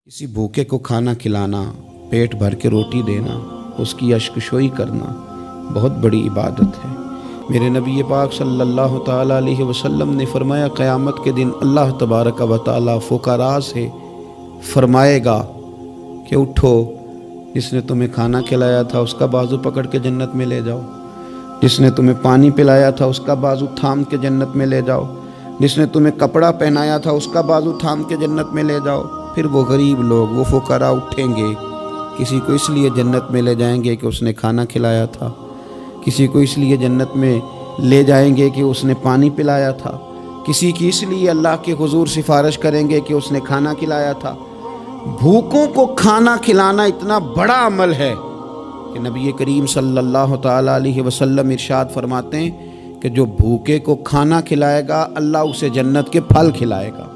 किसी भूखे को खाना खिलाना, पेट भर के रोटी देना, उसकी अश्कशोई करना बहुत बड़ी इबादत है। मेरे नबी पाक सल्लल्लाहु ताला अलैहि वसल्लम ने फरमाया, क़यामत के दिन अल्लाह तबारक व तआला फ़ुक़रा से फरमाएगा कि उठो, जिसने तुम्हें खाना खिलाया था उसका बाजू पकड़ के जन्नत में ले जाओ, जिसने तुम्हें पानी पिलाया था उसका बाजू थाम के जन्नत में ले जाओ, जिसने तुम्हें कपड़ा पहनाया था उसका बाजू थाम के जन्नत में ले जाओ। फिर वो गरीब लोग, वो फ़ुक़रा उठेंगे, किसी को इसलिए जन्नत में ले जाएंगे कि उसने खाना खिलाया था, किसी को इसलिए जन्नत में ले जाएंगे कि उसने पानी पिलाया था, किसी की इसलिए अल्लाह के हुजूर सिफारिश करेंगे कि उसने खाना खिलाया था। भूखों को खाना खिलाना इतना बड़ा अमल है कि नबी करीम सल्लल्लाहु ताला अलैहि वसल्लम इरशाद फरमाते हैं कि जो भूखे को खाना खिलाएगा अल्लाह उसे जन्नत के फल खिलाएगा।